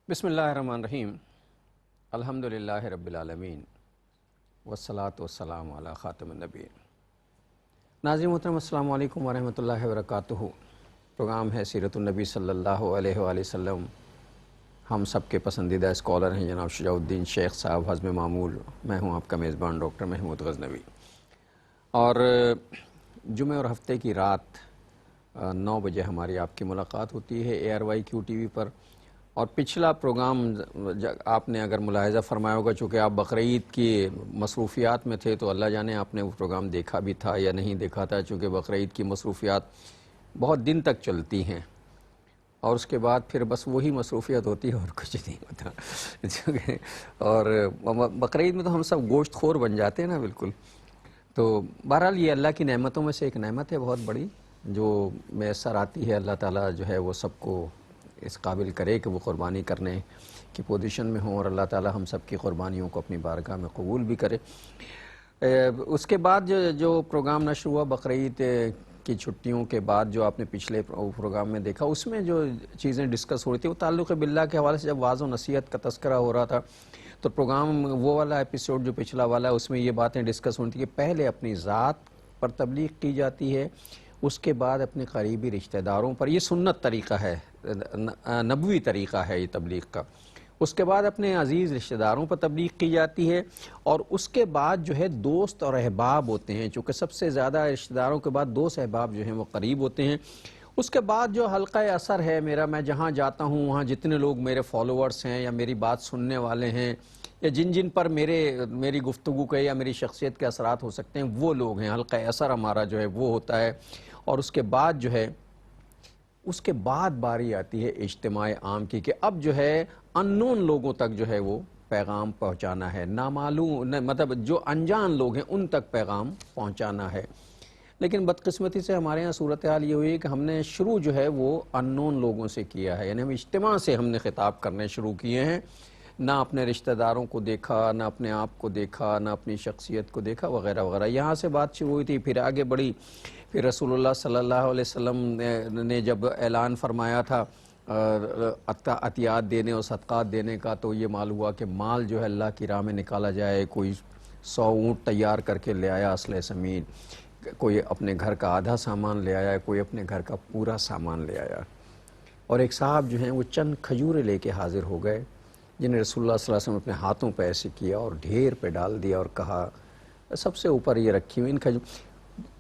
بسم اللہ الرحمن الرحیم الحمدللہ رب العالمین والصلاة والسلام علی خاتم النبیین۔ ناظرین محترم السلام علیکم ورحمۃ اللہ وبرکاتہ۔ پروگرام ہے سیرت النبی صلی اللہ علیہ وآلہ وسلم۔ ہم سب کے پسندیدہ اسکالر ہیں جناب شجاع الدین شیخ صاحب حزم معمول۔ میں ہوں آپ کا میزبان ڈاکٹر محمود غزنوی، اور جمعہ اور ہفتے کی رات 9 بجے ہماری آپ کی ملاقات ہوتی ہے ARYQ TV پر۔ اور پچھلا پروگرام آپ نے اگر ملاحظہ فرمایا ہوگا، چونکہ آپ بقرعید کی مصروفیات میں تھے تو اللہ جانے آپ نے وہ پروگرام دیکھا بھی تھا یا نہیں دیکھا تھا، چونکہ بقرعید کی مصروفیات بہت دن تک چلتی ہیں اور اس کے بعد پھر بس وہی مصروفیت ہوتی ہے اور کچھ نہیں ہوتا۔ اور بقرعید میں تو ہم سب گوشت خور بن جاتے ہیں نا، بالکل۔ تو بہرحال یہ اللہ کی نعمتوں میں سے ایک نعمت ہے بہت بڑی، جو میسر آتی ہے۔ اللہ تعالیٰ جو ہے وہ سب کو اس قابل کرے کہ وہ قربانی کرنے کی پوزیشن میں ہوں، اور اللہ تعالیٰ ہم سب کی قربانیوں کو اپنی بارگاہ میں قبول بھی کرے۔ اس کے بعد جو پروگرام نشر ہوا بقرعید کی چھٹیوں کے بعد، جو آپ نے پچھلے پروگرام میں دیکھا، اس میں جو چیزیں ڈسکس ہو رہی تھی وہ تعلق باللہ کے حوالے سے جب واعظ و نصیحت کا تذکرہ ہو رہا تھا، تو پروگرام وہ والا ایپیسوڈ جو پچھلا والا ہے اس میں یہ باتیں ڈسکس ہوئی تھی کہ پہلے اپنی ذات پر تبلیغ کی جاتی ہے، اس کے بعد اپنے قریبی رشتہ داروں پر۔ یہ سنت طریقہ ہے، نبوی طریقہ ہے یہ تبلیغ کا۔ اس کے بعد اپنے عزیز رشتہ داروں پر تبلیغ کی جاتی ہے، اور اس کے بعد جو ہے دوست اور احباب ہوتے ہیں، چونکہ سب سے زیادہ رشتہ داروں کے بعد دوست احباب جو ہیں وہ قریب ہوتے ہیں۔ اس کے بعد جو حلقہ اثر ہے میرا، میں جہاں جاتا ہوں وہاں جتنے لوگ میرے فالوورز ہیں یا میری بات سننے والے ہیں یا جن پر میری گفتگو کے یا میری شخصیت کے اثرات ہو سکتے ہیں، وہ لوگ ہیں۔ حلقہ اثر ہمارا جو ہے وہ ہوتا ہے، اور اس کے بعد جو ہے اس کے بعد باری آتی ہے اجتماع عام کی، کہ اب جو ہے اننون لوگوں تک جو ہے وہ پیغام پہنچانا ہے، نامعلوم مطلب جو انجان لوگ ہیں ان تک پیغام پہنچانا ہے۔ لیکن بدقسمتی سے ہمارے ہاں صورتحال یہ ہوئی کہ ہم نے شروع جو ہے وہ اننون لوگوں سے کیا ہے، یعنی ہم اجتماع سے ہم نے خطاب کرنے شروع کیے ہیں، نہ اپنے رشتہ داروں کو دیکھا، نہ اپنے آپ کو دیکھا، نہ اپنی شخصیت کو دیکھا وغیرہ وغیرہ۔ یہاں سے بات شروع ہوئی تھی، پھر آگے بڑھی، پھر رسول اللہ صلی اللہ علیہ وسلم نے جب اعلان فرمایا تھا عطیات دینے اور صدقات دینے کا، تو یہ معلوم ہوا کہ مال جو ہے اللہ کی راہ میں نکالا جائے۔ کوئی 100 اونٹ تیار کر کے لے آیا اسلحہ سمیت، کوئی اپنے گھر کا آدھا سامان لے آیا، کوئی اپنے گھر کا پورا سامان لے آیا، اور ایک صاحب جو ہیں وہ چند کھجوریں لے کے حاضر ہو گئے، جنہیں رسول اللہ صلی اللہ علیہ وسلم اپنے ہاتھوں پہ ایسے کیا اور ڈھیر پہ ڈال دیا اور کہا، سب سے اوپر یہ رکھی ہوئی ان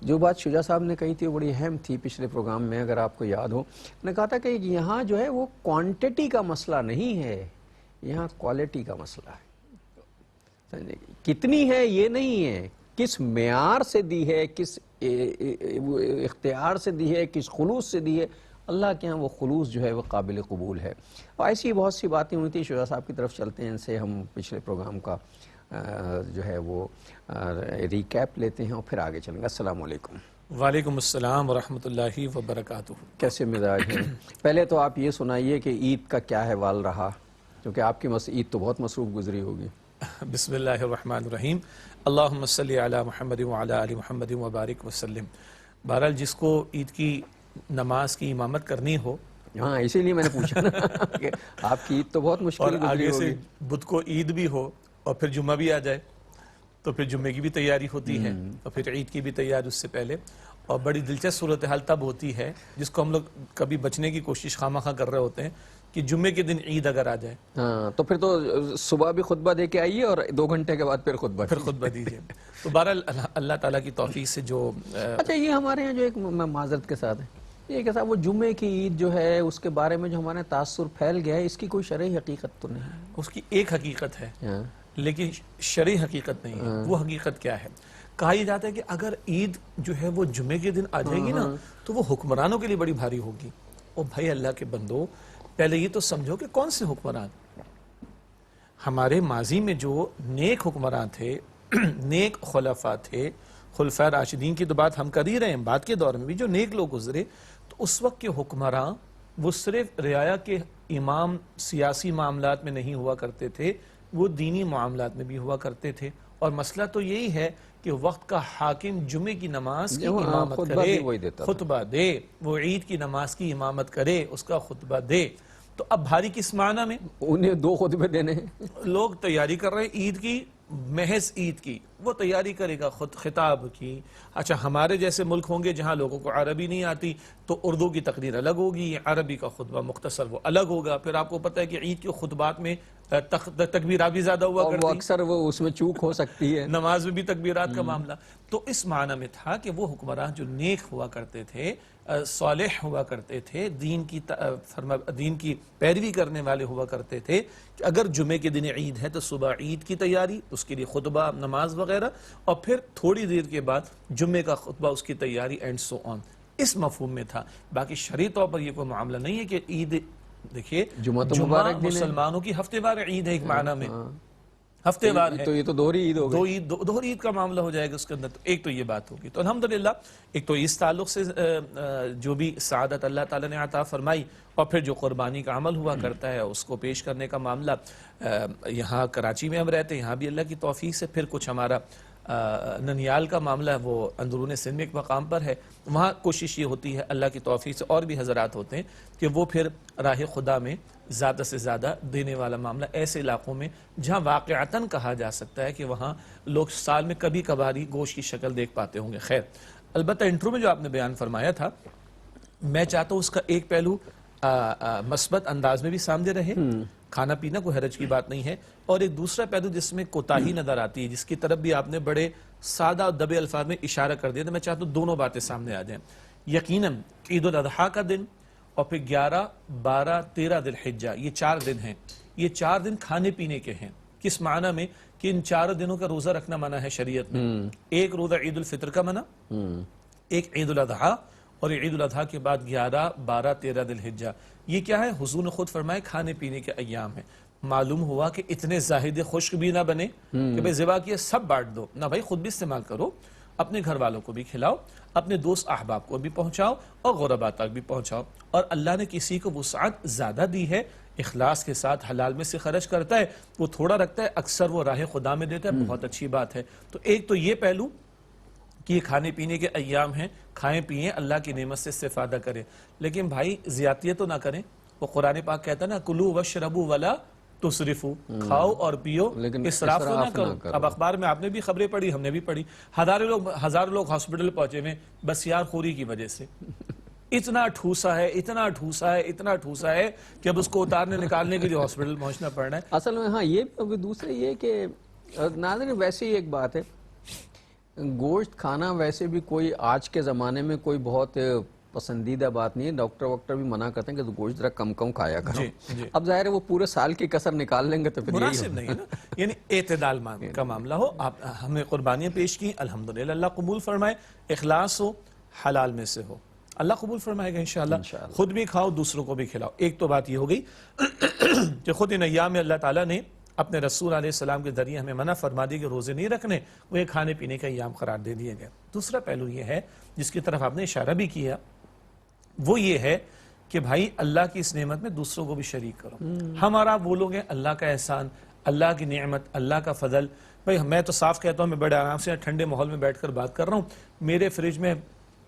جو بات شجاع صاحب نے کہی تھی وہ بڑی اہم تھی پچھلے پروگرام میں، اگر آپ کو یاد ہو، نے کہا تھا کہ یہاں جو ہے وہ کوانٹٹی کا مسئلہ نہیں ہے، یہاں کوالٹی کا مسئلہ ہے۔ کتنی ہے یہ نہیں ہے، کس معیار سے دی ہے، کس اختیار سے دی ہے، کس خلوص سے دی ہے۔ اللہ کے ہاں وہ خلوص جو ہے وہ قابل قبول ہے۔ اور ایسی بہت سی باتیں ہوئی تھی، شجاع صاحب کی طرف چلتے ہیں، ان سے ہم پچھلے پروگرام کا جو ہے وہ ریکیپ لیتے ہیں اور پھر آگے چلیں گے۔ السلام علیکم۔ وعلیکم السلام ورحمۃ اللہ وبرکاتہ۔ کیسے مزاج ہیں؟ پہلے تو آپ یہ سنائیے کہ عید کا کیا حوال رہا، کیونکہ آپ کی عید تو بہت مصروف گزری ہوگی۔ بسم اللہ الرحمن الرحیم، اللہم صلی علی محمد وعلی آل محمد وبارک وسلم۔ بہرحال جس کو عید کی نماز کی امامت کرنی ہو، ہاں اسی لیے میں نے پوچھا نا کہ آپ کی عید تو بہت مشکل اور گزری آگے سے ہوگی۔ بدھ کو عید بھی ہو اور پھر جمعہ بھی آ جائے، تو پھر جمعے کی بھی تیاری ہوتی ہے اور پھر عید کی بھی تیاری اس سے پہلے، اور بڑی دلچسپ صورتحال تب ہوتی ہے جس کو ہم لوگ کبھی بچنے کی کوشش خواہ کر رہے ہوتے ہیں، کہ جمعے کے دن عید اگر آ جائے، ہاں تو پھر تو صبح بھی خطبہ دے کے آئیے اور 2 گھنٹے کے بعد پھر خطبہ دیجیے۔ تو بہرحال اللہ تعالیٰ کی توفیق سے جو اچھا یہ ہمارے ہیں جو ایک معذرت کے ساتھ ہے، یہ کہ صاحب وہ جمعے کی عید جو ہے اس کے بارے میں جو ہمارے تاثر پھیل گیا ہے، اس کی کوئی شرعی حقیقت تو نہیں؟ اس کی ایک حقیقت ہے لیکن شرعی حقیقت نہیں ہے۔ وہ حقیقت کیا ہے؟ کہا یہ جاتا ہے کہ اگر عید جو ہے وہ جمعے کے دن آ جائے گی نا، تو وہ حکمرانوں کے لیے بڑی بھاری ہوگی۔ اور بھائی اللہ کے بندو، پہلے یہ تو سمجھو کہ کون سے حکمران؟ ہمارے ماضی میں جو نیک حکمران تھے، نیک خلفاء تھے، خلفاء راشدین کی تو بات ہم کر ہی رہے ہیں، بعد کے دور میں بھی جو نیک لوگ گزرے، تو اس وقت کے حکمران وہ صرف رعایا کے امام سیاسی معاملات میں نہیں ہوا کرتے تھے، وہ دینی معاملات میں بھی ہوا کرتے تھے۔ اور مسئلہ تو یہی ہے کہ وقت کا حاکم جمعے کی نماز کی امامت کرے، خطبہ دے، وہ عید کی نماز کی امامت کرے، اس کا خطبہ دے۔ تو اب بھاری کس معنی میں؟ انہیں 2 خطبے دینے ہیں. لوگ تیاری کر رہے ہیں عید کی، محض عید کی وہ تیاری کرے گا، خود خطاب کی. اچھا ہمارے جیسے ملک ہوں گے جہاں لوگوں کو عربی نہیں آتی تو اردو کی تقریر الگ ہوگی، عربی کا خطبہ مختصر وہ الگ ہوگا. پھر آپ کو پتہ ہے کہ عید کے خطبات میں تکبیرات بھی زیادہ ہوا اور کرتی وہ ہیں، اکثر وہ اس میں چوک ہو سکتی ہے. نماز میں بھی تکبیرات کا معاملہ. تو اس معنی میں تھا کہ وہ حکمران جو نیک ہوا کرتے تھے، صالح ہوا کرتے تھے، دین کی پیروی کرنے والے ہوا کرتے تھے، کہ اگر جمعے کے دن عید ہے تو صبح عید کی تیاری، اس کے لیے خطبہ، نماز وغیرہ، اور پھر تھوڑی دیر کے بعد جمعے کا خطبہ، اس کی تیاری اینڈ سو آن. اس مفہوم میں تھا. باقی شرعی طور پر یہ کوئی معاملہ نہیں ہے کہ عید، دیکھیے جمعہ تو مبارک دن ہے. مسلمانوں کی ہفتے وار عید ہے ایک معنی میں، ہفتے وار ہے. تو یہ تو دوہری عید ہو گئی. دوہری عید کا معاملہ ہو جائے گا اس کے اندر. تو ایک تو یہ بات ہوگی. تو الحمدللہ ایک تو اس تعلق سے جو بھی سعادت اللہ تعالیٰ نے عطا فرمائی، اور پھر جو قربانی کا عمل ہوا کرتا ہے اس کو پیش کرنے کا معاملہ. یہاں کراچی میں ہم رہتے ہیں، یہاں بھی اللہ کی توفیق سے پھر کچھ ہمارا ننیال کا معاملہ ہے، وہ اندرون سندھ میں ایک مقام پر ہے. وہاں کوشش یہ ہوتی ہے اللہ کی توفیق سے، اور بھی حضرات ہوتے ہیں کہ وہ پھر راہ خدا میں زیادہ سے زیادہ دینے والا معاملہ ایسے علاقوں میں جہاں واقعتاً کہا جا سکتا ہے کہ وہاں لوگ سال میں کبھی کبھاری گوشت کی شکل دیکھ پاتے ہوں گے. خیر، البتہ انٹرو میں جو آپ نے بیان فرمایا تھا، میں چاہتا ہوں اس کا ایک پہلو مثبت انداز میں بھی سامنے رہے. کھانا پینا کوئی حرج کی بات نہیں ہے، اور ایک دوسرا پہلو جس میں کوتاہی نظر آتی ہے، جس کی طرف بھی آپ نے بڑے سادہ اور دبے الفاظ میں اشارہ کر دیا، تو میں چاہتا ہوں دونوں باتیں سامنے آ جائیں. یقیناً عید الاضحیٰ کا دن اور پھر 11، 12، 13 ذی الحجہ، یہ 4 دن ہیں. یہ 4 دن کھانے پینے کے ہیں. کس معنی میں؟ کہ ان 4 دنوں کا روزہ رکھنا منع ہے شریعت میں. ایک روزہ عید الفطر کا منع، ایک عید الاضحیٰ، اور عید الاضحیٰ کے بعد 11، 12، 13 ذی الحجہ. یہ کیا ہے؟ حضور نے خود فرمائے کھانے پینے کے ایام ہیں. معلوم ہوا کہ اتنے زاہد خشک بھی نہ بنے کہ بھئی ذبح کیا سب بانٹ دو، نہ بھائی خود بھی استعمال کرو، اپنے گھر والوں کو بھی کھلاؤ، اپنے دوست احباب کو بھی پہنچاؤ، اور غرباء تک بھی پہنچاؤ. اور اللہ نے کسی کو وسعت زیادہ دی ہے، اخلاص کے ساتھ حلال میں سے خرچ کرتا ہے، وہ تھوڑا رکھتا ہے، اکثر وہ راہ خدا میں دیتا ہے. بہت اچھی بات ہے. تو ایک تو یہ پہلو کہ یہ کھانے پینے کے ایام ہیں، کھائیں پیئیں، اللہ کی نعمت سے استفادہ کریں. لیکن بھائی زیادتیاں تو نہ کریں. وہ قرآن پاک کہتا ہے نا، کلو وشربو ولا تسرفو، کھاؤ اور پیو، اسراف تو نہ کرو. اب اخبار میں آپ نے بھی خبریں پڑھی، ہم نے بھی پڑھی، ہزاروں لوگ ہاسپٹل پہنچے ہوئے بس یار خوری کی وجہ سے. اتنا ٹھوسا ہے، اتنا ٹھوسا ہے، اتنا ٹھوسا ہے کہ اب اس کو اتارنے نکالنے کے لیے ہاسپٹل پہنچنا پڑ رہا ہے. اصل میں ہاں یہ دوسرے یہ کہ ناظرین ویسے ہی ایک بات ہے، گوشت کھانا ویسے بھی کوئی آج کے زمانے میں کوئی بہت پسندیدہ بات نہیں ہے. ڈاکٹر وکٹر بھی منع کرتے ہیں کہ گوشت ذرا کم کم کھایا کرو. اب ظاہر ہے وہ پورے سال کی کسر نکال لیں گے تو پھر مناسب نہیں ہے نا. یعنی اعتدال کا معاملہ ہو. ہم نے قربانیاں پیش کی، الحمدللہ اللہ قبول فرمائے. اخلاص ہو، حلال میں سے ہو، اللہ قبول فرمائے گا انشاءاللہ. خود بھی کھاؤ، دوسروں کو بھی کھلاؤ. ایک تو بات یہ ہو گئی کہ خود ان ایام میں اللہ تعالیٰ نے اپنے رسول علیہ السلام کے ذریعے ہمیں منع فرما دی کہ روزے نہیں رکھنے، وہ یہ کھانے پینے کا ایام قرار دے دیے گئے. دوسرا پہلو یہ ہے جس کی طرف آپ نے اشارہ بھی کیا، وہ یہ ہے کہ بھائی اللہ کی اس نعمت میں دوسروں کو بھی شریک کرو. ہمارا وہ لوگ ہیں، اللہ کا احسان، اللہ کی نعمت، اللہ کا فضل. بھائی میں تو صاف کہتا ہوں، میں بڑے آرام سے ٹھنڈے ماحول میں بیٹھ کر بات کر رہا ہوں. میرے فریج میں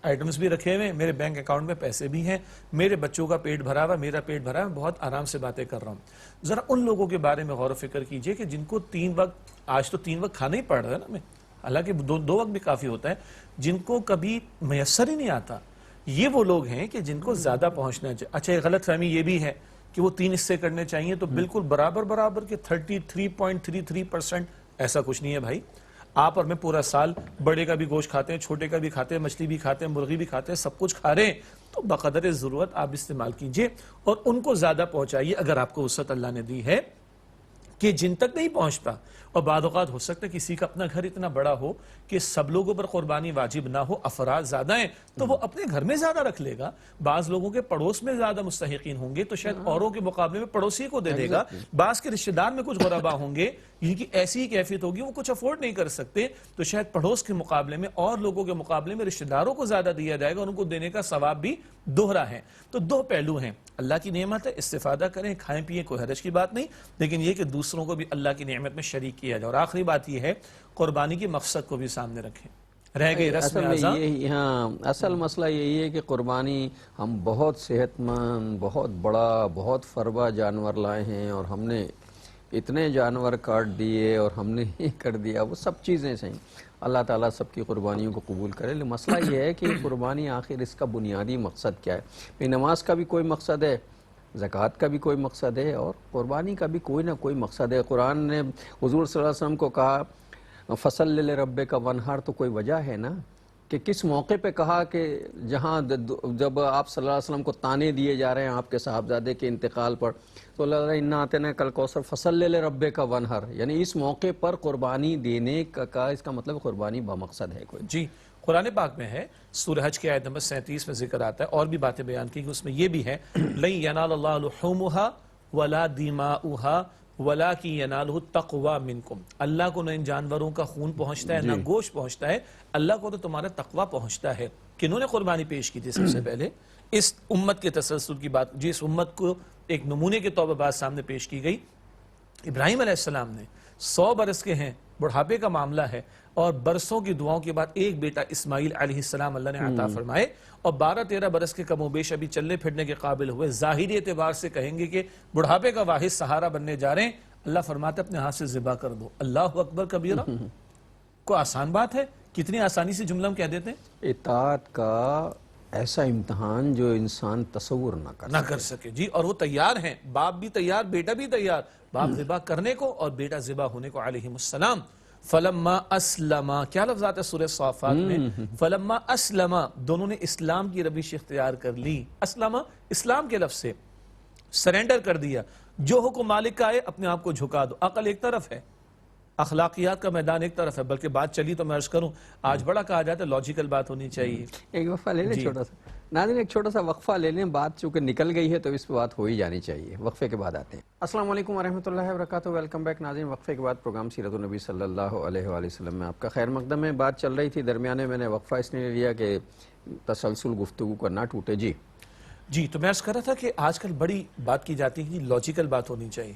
آئٹمز بھی رکھے ہوئے، میرے بینک اکاؤنٹ میں پیسے بھی ہیں، میرے بچوں کا پیٹ بھرا ہوا، میرا پیٹ بھرا ہوا، بہت آرام سے باتیں کر رہا ہوں. ذرا ان لوگوں کے بارے میں غور و فکر کیجئے کہ جن کو 3 وقت، آج تو 3 وقت کھانا ہی پڑ رہا ہے نا ہمیں، حالانکہ 2 وقت بھی کافی ہوتا ہے، جن کو کبھی میسر ہی نہیں آتا. یہ وہ لوگ ہیں کہ جن کو زیادہ پہنچنا چاہیے. اچھا ایک غلط فہمی یہ بھی ہے کہ وہ 3 حصے کرنے چاہیے تو بالکل برابر کے 33.33%. ایسا کچھ نہیں ہے بھائی. آپ اور میں پورا سال بڑے کا بھی گوشت کھاتے ہیں، چھوٹے کا بھی کھاتے ہیں، مچھلی بھی کھاتے ہیں، مرغی بھی کھاتے ہیں، سب کچھ کھا رہے ہیں. تو بقدر ضرورت آپ استعمال کیجئے اور ان کو زیادہ پہنچائیے اگر آپ کو وسعت اللہ نے دی ہے کہ جن تک نہیں پہنچتا. اور بعض اوقات ہو سکتا ہے کسی کا اپنا گھر اتنا بڑا ہو کہ سب لوگوں پر قربانی واجب نہ ہو، افراد زیادہ ہیں تو وہ اپنے گھر میں زیادہ رکھ لے گا. بعض لوگوں کے پڑوس میں زیادہ مستحقین ہوں گے تو شاید اوروں کے مقابلے میں پڑوسی کو دے دے گا. بعض کے رشتہ دار میں کچھ غربا ہوں گے جن کی ایسی ہی کیفیت ہوگی وہ کچھ افورڈ نہیں کر سکتے تو شاید پڑوس کے مقابلے میں اور لوگوں کے مقابلے میں رشتہ داروں کو زیادہ دیا جائے گا، ان کو دینے کا ثواب بھی دوہرا ہے. تو 2 پہلو ہیں. اللہ کی نعمت ہے، استفادہ کریں، کھائیں پیئیں، کوئی حرج کی بات نہیں، لیکن یہ کہ دوسروں کو بھی اللہ کی نعمت میں شریک کیا جائے. اور آخری بات یہ ہے قربانی کے مقصد کو بھی سامنے رکھیں. رہ گئی رسم اعضاء. ہاں اصل مسئلہ یہی ہے کہ قربانی ہم بہت صحت مند، بہت بڑا، بہت فربا جانور لائے ہیں اور ہم نے اتنے جانور کاٹ دیے اور ہم نے یہ کر دیا، وہ سب چیزیں صحیح. اللہ تعالیٰ سب کی قربانیوں کو قبول کرے. لیکن مسئلہ یہ ہے کہ قربانی آخر اس کا بنیادی مقصد کیا ہے؟ نماز کا بھی کوئی مقصد ہے، زکوٰۃ کا بھی کوئی مقصد ہے، اور قربانی کا بھی کوئی نہ کوئی مقصد ہے. قرآن نے حضور صلی اللہ علیہ وسلم کو کہا فصل لربک وانحر، تو کوئی وجہ ہے نا کہ کس موقع پہ کہا کہ جہاں جب آپ صلی اللہ علیہ وسلم کو تانے دیے جا رہے ہیں آپ کے صاحبزادے کے انتقال پر، تو اللہ تعالیٰ انا اعطیناک الکوثر فصل لربک وانحر، یعنی اس موقع پر قربانی دینے کا اس کا مطلب قربانی بمقصد ہے کوئی. جی قرآن پاک میں ہے، سورہ حج کی آیت نمبر 37 میں ذکر آتا ہے، اور بھی باتیں بیان کی کہ اس میں یہ بھی ہے لن ینال اللہ لحومها ولا دماؤها ولکن ینالہ التقوی منکم. اللہ کو نہ ان جانوروں کا خون پہنچتا ہے نہ گوشت پہنچتا ہے، اللہ کو تو تمہارا تقوی پہنچتا ہے. کنہوں نے قربانی پیش کی تھی سب سے پہلے؟ اس امت کے تسلسل کی بات، جس امت کو ایک نمونے کے طور پر بات سامنے پیش کی گئی. ابراہیم علیہ السلام نے 100 برس کے ہیں، بڑھاپے کا معاملہ ہے، اور برسوں کی دعاؤں کے بعد ایک بیٹا اسماعیل علیہ السلام اللہ نے عطا فرمائے، اور 12-13 برس کے کم و بیش ابھی چلنے پھرنے کے قابل ہوئے. ظاہری اعتبار سے کہیں گے کہ بڑھاپے کا واحد سہارا بننے جا رہے ہیں. اللہ فرماتا ہے اپنے ہاتھ سے ذبح کر دو. اللہ اکبر کبیرہ. کوئی آسان بات ہے؟ کتنی آسانی سے جملہ ہم کہہ دیتے ہیں. اطاعت کا ایسا امتحان جو انسان تصور نہ کر سکے. جی اور وہ تیار ہیں، باپ بھی تیار، بیٹا بھی تیار، باپ ذبح کرنے کو اور بیٹا ذبح ہونے کو علیہم السلام. فلما اسلما، کیا لفظ آتا ہے سورہ صافات میں؟ فلما اسلما، دونوں نے اسلام کی روش اختیار کر لی. اسلما اسلام کے لفظ سے سرنڈر کر دیا. جو حکم مالک کا ہے اپنے آپ کو جھکا دو. عقل ایک طرف ہے، اخلاقیات کا میدان ایک طرف ہے، بلکہ بات چلی تو میں عرض کروں آج بڑا کہا جاتا ہے لاجیکل بات ہونی چاہیے. ایک وقفہ لے لیں چھوٹا سا ناظرین، ایک چھوٹا سا وقفہ لے لیں. بات چونکہ نکل گئی ہے تو اس پہ بات ہو ہی جانی چاہیے. وقفے کے بعد آتے ہیں. السلام علیکم ورحمۃ اللہ وبرکاتہ. ویلکم بیک ناظرین. وقفے کے بعد پروگرام سیرت النبی صلی اللہ علیہ وآلہ وسلم میں آپ کا خیر مقدم ہے. بات چل رہی تھی، درمیانے میں نے وقفہ اس نے لیا کہ تسلسل گفتگو کا نہ ٹوٹے. جی تو میں عرض کر رہا تھا کہ آج کل بڑی بات کی جاتی ہے کہ لاجیکل بات ہونی چاہیے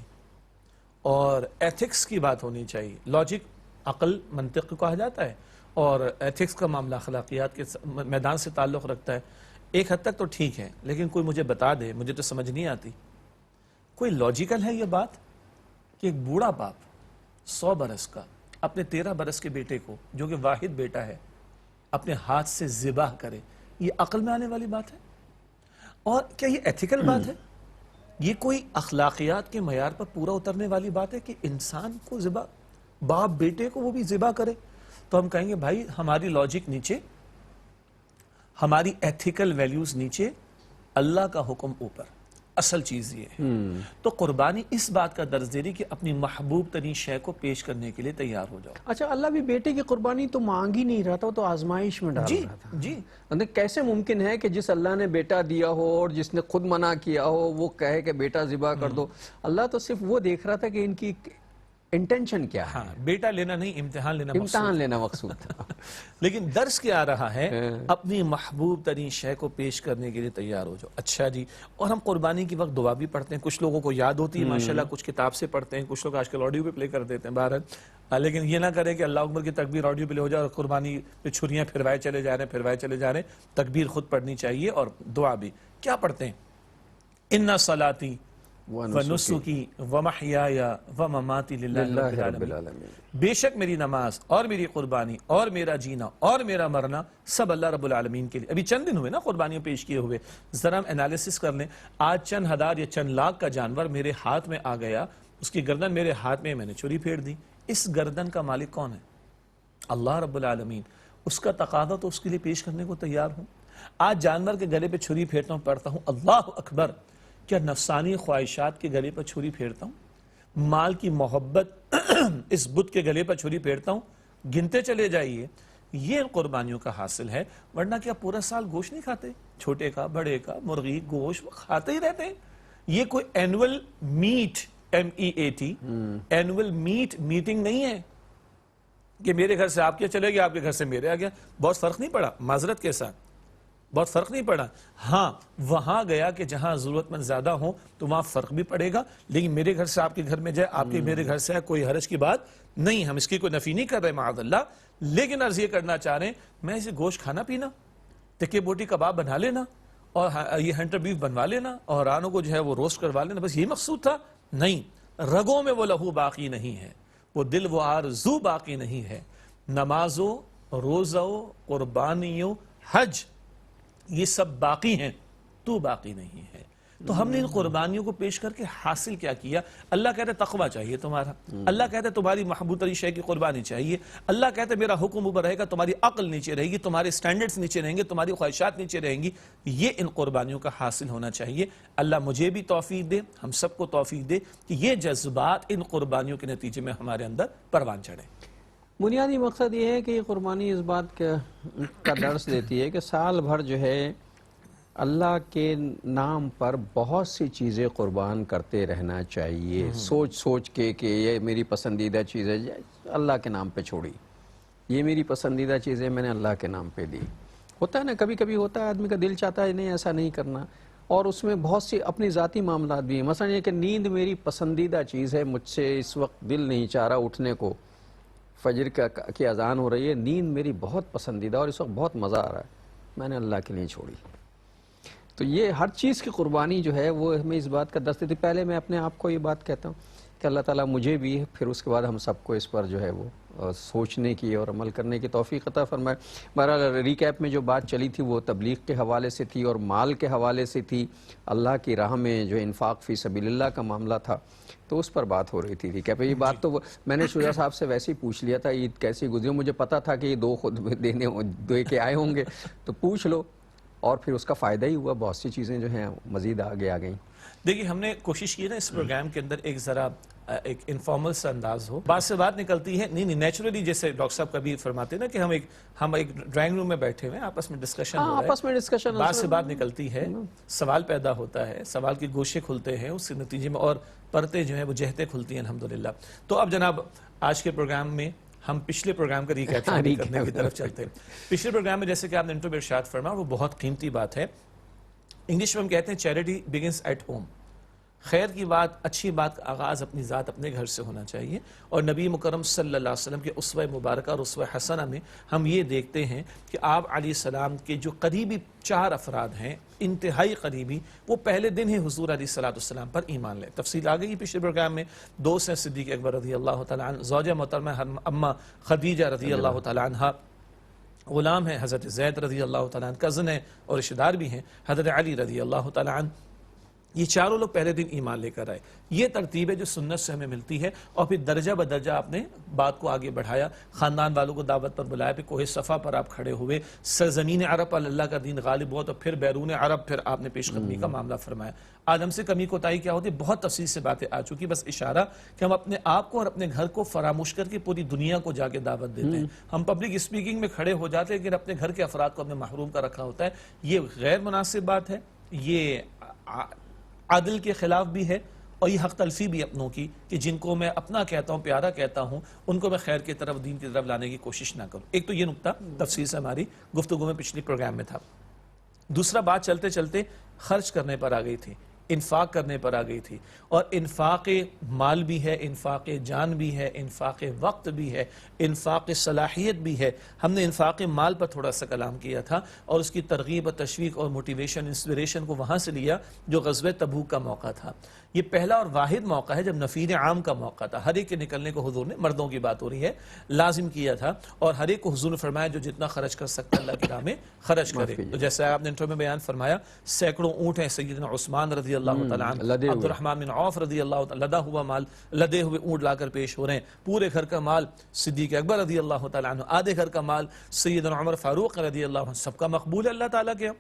اور ایتھکس کی بات ہونی چاہیے. لاجک عقل منطق کو کہا جاتا ہے، اور ایتھکس کا معاملہ اخلاقیات کے میدان سے تعلق رکھتا ہے. ایک حد تک تو ٹھیک ہے، لیکن کوئی مجھے بتا دے، مجھے تو سمجھ نہیں آتی. کوئی لاجیکل ہے یہ بات کہ ایک بوڑھا باپ 100 برس کا اپنے 13 برس کے بیٹے کو، جو کہ واحد بیٹا ہے، اپنے ہاتھ سے ذبح کرے؟ یہ عقل میں آنے والی بات ہے؟ اور کیا یہ ایتھیکل بات ہے؟ یہ کوئی اخلاقیات کے معیار پر پورا اترنے والی بات ہے کہ انسان کو ذبح، باپ بیٹے کو وہ بھی ذبح کرے؟ تو ہم کہیں گے بھائی ہماری لاجک نیچے، ہماری ایتھیکل ویلیوز نیچے، اللہ کا حکم اوپر. اصل چیز یہ ہے. تو قربانی اس بات کا درس دے رہی کہ اپنی محبوب ترین شے کو پیش کرنے کے لیے تیار ہو جاؤ. اچھا اللہ بھی بیٹے کی قربانی تو مانگ ہی نہیں رہا تھا، وہ تو آزمائش میں ڈال رہا تھا. جی کیسے ممکن ہے کہ جس اللہ نے بیٹا دیا ہو اور جس نے خود منع کیا ہو وہ کہے کہ بیٹا ذبح کر دو؟ اللہ تو صرف وہ دیکھ رہا تھا کہ ان کی انٹینشن کیا ہے. ہاں بیٹا لینا نہیں، امتحان لینا مقصود تھا. لیکن درس کیا آ رہا ہے؟ اپنی محبوب ترین شے کو پیش کرنے کے لیے تیار ہو جاؤ. اچھا جی، اور ہم قربانی کی وقت دعا بھی پڑھتے ہیں. کچھ لوگوں کو یاد ہوتی ہے ماشاءاللہ، کچھ کتاب سے پڑھتے ہیں، کچھ لوگ آج کل آڈیو پہ پلے کر دیتے ہیں باہر. لیکن یہ نہ کریں کہ اللہ اکبر کی تکبیر آڈیو پلے ہو جائے اور قربانی پہ چھریاں پھروائے چلے جا رہے ہیں. تکبیر خود پڑھنی چاہیے اور دعا بھی. کیا پڑھتے ہیں؟ اِنَّ صَلَاتِي وَنُسُكِي وَمَحْيَايَ وَمَمَاتِي لِلَّهِ رَبِّ الْعَالَمِينَ. بے شک میری نماز اور میری قربانی اور میرا جینا اور میرا مرنا سب اللہ رب العالمین کے لیے. ابھی چند دن ہوئے نا قربانیاں پیش کیے ہوئے. ذرا ہم انالیسس کر لیں. آج چند ہزار یا چند لاکھ کا جانور میرے ہاتھ میں آ گیا، اس کی گردن میرے ہاتھ میں نے چھری پھیر دی. اس گردن کا مالک کون ہے؟ اللہ رب العالمین. اس کا تقاضا تو اس کے لیے پیش کرنے کو تیار ہوں. آج جانور کے گلے پہ چھری پھیرتا ہوں، پڑھتا ہوں اللہ اکبر. کیا نفسانی خواہشات کے گلے پر چھری پھیرتا ہوں؟ مال کی محبت اس بت کے گلے پر چھری پھیرتا ہوں؟ گنتے چلے جائیے. یہ قربانیوں کا حاصل ہے. ورنہ کیا پورا سال گوشت نہیں کھاتے؟ چھوٹے کا بڑے کا مرغی گوشت کھاتے ہی رہتے ہیں. یہ کوئی annual meet MEAT annual meet meeting نہیں ہے کہ میرے گھر سے آپ کے چلے گئے، آپ کے گھر سے میرے آ گیا. بہت فرق نہیں پڑا معذرت کے ساتھ. بہت فرق نہیں پڑا. ہاں وہاں گیا کہ جہاں ضرورت مند زیادہ ہوں تو وہاں فرق بھی پڑے گا, لیکن میرے گھر سے آپ کے گھر میں جائے, آپ کے میرے گھر سے ہے, کوئی حرج کی بات نہیں, ہم اس کی کوئی نفی نہیں کر رہے معاذ اللہ. لیکن عرض یہ کرنا چاہ رہے ہیں میں اسے گوشت کھانا پینا, ٹکے بوٹی کباب بنا لینا اور یہ ہنٹر بیف بنوا لینا اور رانوں کو جو ہے وہ روسٹ کروا لینا, بس یہ مقصود تھا. نہیں, رگوں میں وہ لہو باقی نہیں ہے, وہ دل و آرزو باقی نہیں ہے. نمازوں, روزوں, قربانیوں, حج یہ سب باقی ہیں, تو باقی نہیں ہے. تو ہم نے ان قربانیوں کو پیش کر کے حاصل کیا کیا؟ اللہ کہتا ہے تقوی چاہیے تمہارا, اللہ کہتا ہے تمہاری محبوب ترین شے کی قربانی چاہیے, اللہ کہتا ہے میرا حکم اوپر رہے گا, تمہاری عقل نیچے رہے گی, تمہارے سٹینڈرڈز نیچے رہیں گے, تمہاری خواہشات نیچے رہیں گی. یہ ان قربانیوں کا حاصل ہونا چاہیے. اللہ مجھے بھی توفیق دے, ہم سب کو توفیق دے کہ یہ جذبات ان قربانیوں کے نتیجے میں ہمارے اندر پروان چڑھیں. بنیادی مقصد یہ ہے کہ یہ قربانی اس بات کا درس دیتی ہے کہ سال بھر جو ہے اللہ کے نام پر بہت سی چیزیں قربان کرتے رہنا چاہیے, سوچ سوچ کے کہ یہ میری پسندیدہ چیز ہے, اللہ کے نام پہ چھوڑی, یہ میری پسندیدہ چیزیں میں نے اللہ کے نام پہ دی. ہوتا ہے نا, کبھی کبھی ہوتا ہے آدمی کا دل چاہتا ہے نہیں ایسا نہیں کرنا, اور اس میں بہت سی اپنی ذاتی معاملات بھی ہیں. مثلا یہ کہ نیند میری پسندیدہ چیز ہے, مجھ سے اس وقت دل نہیں چاہ رہا اٹھنے کو, فجر کی اذان ہو رہی ہے, نیند میری بہت پسندیدہ اور اس وقت بہت مزہ آ رہا ہے, میں نے اللہ کے لیے چھوڑی. تو یہ ہر چیز کی قربانی جو ہے وہ ہمیں اس بات کا درس دیتی. پہلے میں اپنے آپ کو یہ بات کہتا ہوں کہ اللہ تعالیٰ مجھے بھی, پھر اس کے بعد ہم سب کو اس پر جو ہے وہ سوچنے کی اور عمل کرنے کی توفیق عطا فرمائے. بہرحال ریکیپ میں جو بات چلی تھی وہ تبلیغ کے حوالے سے تھی اور مال کے حوالے سے تھی. اللہ کی راہ میں جو انفاق فی سبیل اللہ کا معاملہ تھا تو اس پر بات ہو رہی تھی. کہ یہ بات تو میں نے شجاع صاحب سے ویسے ہی پوچھ لیا تھا عید کیسی گزری, مجھے پتا تھا کہ یہ دو خود دے کے آئے ہوں گے تو پوچھ لو, اور پھر اس کا فائدہ ہی ہوا, بہت سی چیزیں جو ہیں مزید آگے آ گئیں. دیکھیے ہم نے کوشش کی نا اس پروگرام کے اندر ایک ذرا ایک انفارمل سا انداز ہو, بات سے بات نکلتی ہے, نہیں نیچرلی, جیسے ڈاکٹر صاحب کبھی فرماتے ہیں نا کہ ہم ایک ڈرائنگ روم میں بیٹھے ہوئے ہیں, آپس میں ڈسکشن ہو رہا ہے, بات سے بات نکلتی ہے, سوال پیدا ہوتا ہے, سوال کے گوشے کھلتے ہیں, اس کے نتیجے میں اور پرتیں جو ہیں وہ جہتیں کھلتی ہیں الحمدللہ. تو اب جناب آج کے پروگرام میں ہم پچھلے پروگرام کا ریکیپ کرنے کی طرف چلتے ہیں. پچھلے پروگرام میں جیسے کہ آپ نے انٹرو میں ارشاد فرمایا, وہ بہت قیمتی بات ہے. انگلش میں ہم کہتے ہیں چیریٹی بگنز ایٹ ہوم, خیر کی بات, اچھی بات کا آغاز اپنی ذات, اپنے گھر سے ہونا چاہیے. اور نبی مکرم صلی اللہ علیہ وسلم کے اسوہ مبارکہ اور اسوہ حسنہ میں ہم یہ دیکھتے ہیں کہ آپ علیہ السلام کے جو قریبی 4 افراد ہیں, انتہائی قریبی, وہ پہلے دن ہی حضور علیہ السلام پر ایمان لے. تفصیل آ گئی پچھلے پروگرام میں. 2 سے صدیق اکبر رضی اللہ تعالیٰ عنہ, زوجہ محترمہ اماں خدیجہ رضی اللہ تعالیٰ عنہ, غلام ہے حضرت زید رضی اللہ تعالیٰ عنہ, کزن ہے اور رشتہ دار بھی ہیں حضرت علی رضی اللہ تعالیٰ عنہ. یہ چاروں لوگ پہلے دن ایمان لے کر آئے. یہ ترتیب ہے جو سنت سے ہمیں ملتی ہے, اور پھر درجہ بدرجہ آپ نے بات کو آگے بڑھایا, خاندان والوں کو دعوت پر بلایا, پھر کوہ صفا پر آپ کھڑے ہوئے, سرزمین عرب پر اللہ کا دین غالب ہوا, تو پھر بیرون عرب پھر آپ نے پیش قدمی کا معاملہ فرمایا. آج ہم سے کمی کوتاہی کیا ہوتی ہے, بہت تفصیل سے باتیں آ چکی, بس اشارہ کہ ہم اپنے آپ کو اور اپنے گھر کو فراموش کر کے پوری دنیا کو جا کے دعوت دیتے ہیں. ہم پبلک اسپیکنگ میں کھڑے ہو جاتے ہیں لیکن اپنے گھر کے افراد کو ہم نے محروم کر رکھا ہوتا ہے. یہ غیر مناسب بات ہے, یہ عادل کے خلاف بھی ہے, اور یہ حق تلفی بھی اپنوں کی, کہ جن کو میں اپنا کہتا ہوں, پیارا کہتا ہوں, ان کو میں خیر کی طرف, دین کی طرف لانے کی کوشش نہ کروں. ایک تو یہ نقطہ تفصیل سے ہماری گفتگو میں پچھلی پروگرام میں تھا. دوسرا بات چلتے چلتے خرچ کرنے پر آ گئی تھی, انفاق کرنے پر آ گئی تھی, اور انفاق مال بھی ہے, انفاق جان بھی ہے, انفاق وقت بھی ہے, انفاق صلاحیت بھی ہے. ہم نے انفاق مال پر تھوڑا سا کلام کیا تھا, اور اس کی ترغیب اور تشویق اور موٹیویشن, انسپریشن کو وہاں سے لیا جو غزوہ تبوک کا موقع تھا. یہ پہلا اور واحد موقع ہے جب نفیر عام کا موقع تھا, ہر ایک کے نکلنے کو حضور نے, مردوں کی بات ہو رہی ہے, لازم کیا تھا, اور ہر ایک کو حضور نے فرمایا جو جتنا خرچ کر سکتا اللہ کی راہ میں خرچ کرے. تو جیسے آپ نے انٹرو میں بیان فرمایا, سینکڑوں اونٹ ہیں سیدنا عثمان رضی اللہ تعالیٰ عنہ, عبد الرحمن بن عوف رضی اللہ تعالیٰ, لدا ہوا مال, لدے ہوئے اونٹ لا کر پیش ہو رہے ہیں. پورے گھر کا مال صدیق اکبر رضی اللہ تعالیٰ عنہ, آدھے گھر کا مال سیدنا عمر فاروق رضی اللہ عنہ, سب کا مقبول ہے اللہ تعالیٰ کے.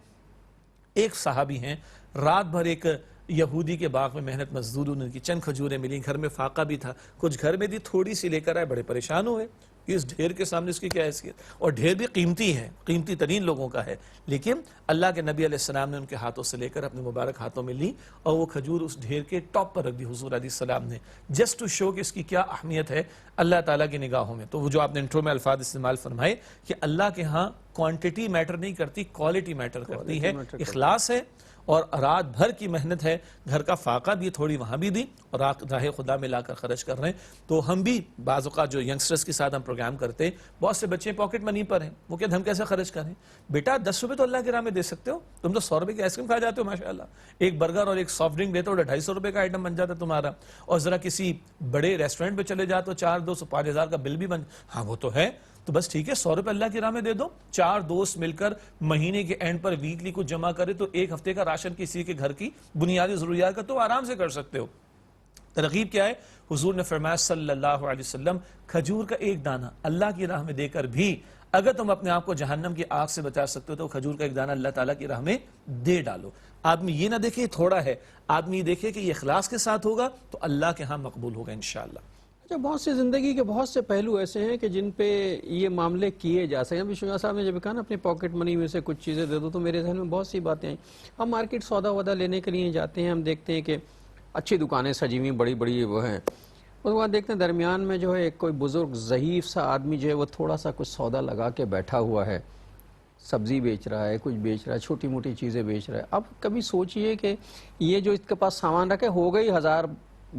ایک صحابی ہیں, رات بھر ایک یہودی کے باغ میں محنت مزدور، ان کی چند کھجوریں ملی، گھر میں فاقہ بھی تھا، کچھ گھر میں دی، تھوڑی سی لے کر آئے، بڑے پریشان ہوئے، اس ڈھیر کے سامنے اس کی کیا حیثیت، اور ڈھیر بھی قیمتی ہے، قیمتی ترین لوگوں کا ہے، لیکن اللہ کے نبی علیہ السلام نے ان کے ہاتھوں سے لے کر اپنے مبارک ہاتھوں میں لی اور وہ کھجور اس ڈھیر کے ٹاپ پر رکھ دی حضور علیہ السلام نے، جسٹ ٹو شو کہ اس کی کیا اہمیت ہے اللہ تعالیٰ کی نگاہوں میں۔ تو وہ جو آپ نے انٹرو میں الفاظ استعمال فرمائے کہ اللہ کے ہاں کوانٹٹی میٹر نہیں کرتی، کوالٹی میٹر کرتی ہے، اخلاص ہے اور رات بھر کی محنت ہے، گھر کا فاقہ بھی تھوڑی وہاں بھی دی اور راہ خدا میں لا کر خرچ کر رہے ہیں۔ تو ہم بھی بعض اوقات جو ینگسٹرز کے ساتھ ہم پروگرام کرتے ہیں، بہت سے بچے پاکٹ منی پر ہیں، وہ کہتے ہیں ہم کیسے خرچ کریں؟ بیٹا 10 روپے تو اللہ کی راہ میں دے سکتے ہو، تم تو 100 روپے کی آئس کریم کھا جاتے ہو ماشاءاللہ، ایک برگر اور ایک سافٹ ڈرنک دیتے ہو 250 روپے کا آئٹم بن جاتا ہے تمہارا، اور ذرا کسی بڑے ریسٹورنٹ پہ چلے جاتے ہو 400 5,000 کا بل بھی بن، ہاں وہ تو ہے، تو بس ٹھیک ہے 100 روپے اللہ کی راہ میں دے دو، 4 دوست مل کر مہینے کے اینڈ پر ویکلی کو جمع کرے تو ایک ہفتے کا راشن کسی کے گھر کی بنیادی ضروریات کا تو آرام سے کر سکتے ہو۔ ترغیب کیا ہے؟ حضور نے فرمایا صلی اللہ علیہ وسلم کھجور کا ایک دانہ اللہ کی راہ میں دے کر بھی اگر تم اپنے آپ کو جہنم کی آگ سے بچا سکتے ہو تو کھجور کا ایک دانہ اللہ تعالیٰ کی راہ میں دے ڈالو۔ آدمی یہ نہ دیکھے تھوڑا ہے، آدمی دیکھے کہ یہ اخلاص کے ساتھ ہوگا تو اللہ کے ہاں مقبول ہوگا انشاءاللہ۔ اچھا، بہت سی زندگی کے بہت سے پہلو ایسے ہیں کہ جن پہ یہ معاملے کیے جا سکیں۔ ابھی شجاع صاحب نے جب کہا نا اپنی پاکٹ منی میں سے کچھ چیزیں دے دو، تو میرے ذہن میں بہت سی باتیں آئیں۔ ہم مارکیٹ سودا ودا لینے کے لیے جاتے ہیں، ہم دیکھتے ہیں کہ اچھی دکانیں سجی ہوئی بڑی بڑی وہ ہیں، اس کے بعد دیکھتے ہیں درمیان میں جو ہے ایک کوئی بزرگ ضعیف سا آدمی جو ہے وہ تھوڑا سا کچھ سودا لگا کے بیٹھا ہوا ہے، سبزی بیچ رہا ہے، کچھ بیچ رہا ہے، چھوٹی موٹی چیزیں بیچ رہا ہے۔ اب کبھی سوچئے کہ یہ جو اس کے پاس سامان رکھے ہو گئی 1000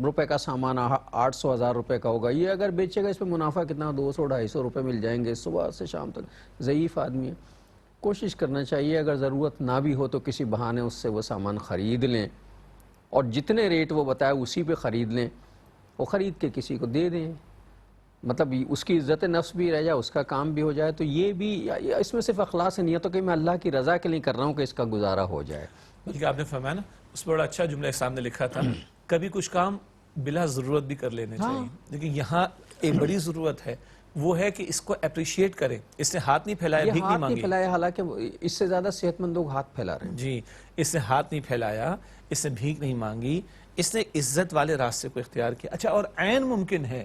روپے کا سامان، 800 1000 روپے کا ہوگا، یہ اگر بیچے گا اس پہ منافع کتنا، 200 250 روپے مل جائیں گے صبح سے شام تک۔ ضعیف آدمی ہے، کوشش کرنا چاہیے اگر ضرورت نہ بھی ہو تو کسی بہانے اس سے وہ سامان خرید لیں، اور جتنے ریٹ وہ بتائے اسی پہ خرید لیں، وہ خرید کے کسی کو دے دیں، مطلب اس کی عزت نفس بھی رہ جائے، اس کا کام بھی ہو جائے۔ تو یہ بھی اس میں صرف اخلاص نیت ہو کہ میں اللہ کی رضا کے لیے کر رہا ہوں کہ اس کا گزارا ہو جائے۔ بلکہ آپ نے فرمایا نا، اس پر بڑا اچھا جملہ سامنے لکھا تھا، کبھی کچھ کام بلا ضرورت بھی کر لینے چاہیے، لیکن یہاں ایک بڑی ضرورت ہے، وہ ہے کہ اس کو اپریشیٹ کریں۔ اس نے ہاتھ نہیں پھیلایا، بھیک نہیں مانگی، پھیلایا، حالانکہ اس سے زیادہ صحت مند لوگ ہاتھ پھیلا رہے ہیں۔ جی، اس نے ہاتھ نہیں پھیلایا، اس نے بھیک نہیں مانگی، اس نے عزت والے راستے کو اختیار کیا۔ اچھا، اور عین ممکن ہے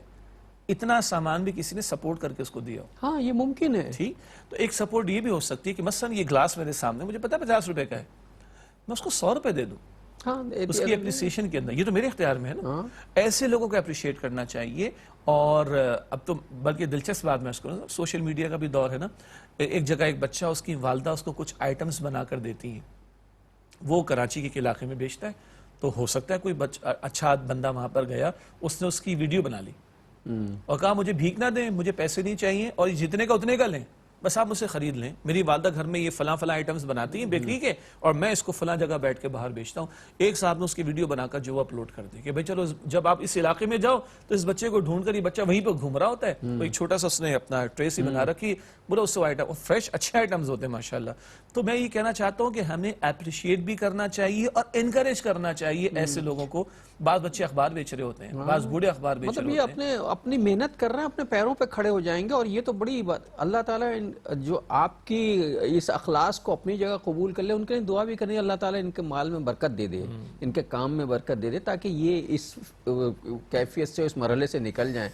اتنا سامان بھی کسی نے سپورٹ کر کے اس کو دیا ہو۔ ہاں، یہ ممکن ہے۔ ٹھیک، تو ایک سپورٹ یہ بھی ہو سکتی ہے کہ مثلا یہ گلاس میرے سامنے، مجھے پتا 50 روپے کا ہے، میں اس کو 100 روپے دے دوں ہاں، اس کی اپریسیشن کے اندر، یہ تو میرے اختیار میں ہے نا۔ ایسے لوگوں کو اپریشیٹ کرنا چاہیے۔ اور اب تو بلکہ دلچسپ بات میں اس کو، سوشل میڈیا کا بھی دور ہے نا، ایک جگہ ایک بچہ، اس کی والدہ اس کو کچھ آئٹمز بنا کر دیتی ہیں، وہ کراچی کے علاقے میں بیچتا ہے، تو ہو سکتا ہے کوئی اچھا بندہ وہاں پر گیا، اس نے اس کی ویڈیو بنا لی اور کہا مجھے بھیک نہ دیں، مجھے پیسے نہیں چاہیے، اور جتنے کا اتنے کا لیں، بس آپ مجھ سے خرید لیں، میری والدہ گھر میں یہ فلاں فلاں آئٹمز بناتی ہیں بیکری کے، اور میں اس کو فلاں جگہ بیٹھ کے باہر بیچتا ہوں۔ ایک صاحب نے اس کی ویڈیو بنا کر جو اپلوڈ کر دی کہ بھائی چلو جب آپ اس علاقے میں جاؤ تو اس بچے کو ڈھونڈ کر، یہ بچہ وہیں پہ گھوم رہا ہوتا ہے، کوئی چھوٹا سا اس نے اپنا ٹریسی بنا رکھی، بولا اس سے آئٹم فریش اچھے آئٹمز ہوتے ہیں ماشاءاللہ۔ تو میں یہ کہنا چاہتا ہوں کہ ہمیں اپریشیٹ بھی کرنا چاہیے اور انکریج کرنا چاہیے ایسے لوگوں کو۔ بعض بچے اخبار بیچ رہے ہوتے ہیں، بعض بوڑھے اخبار بیچ رہے ہوتے ہیں، یہ اپنی محنت کر رہے ہیں، اپنے پیروں پہ کھڑے ہو جائیں گے، اور یہ تو بڑی بات اللہ تعالیٰ جو آپ کی اس اخلاص کو اپنی جگہ قبول کر لے، ان کے لیے دعا بھی کرنی، اللہ تعالیٰ ان کے مال میں برکت دے دے، ان کے کام میں برکت دے دے، تاکہ یہ اس کیفیت سے، اس مرحلے سے نکل جائیں۔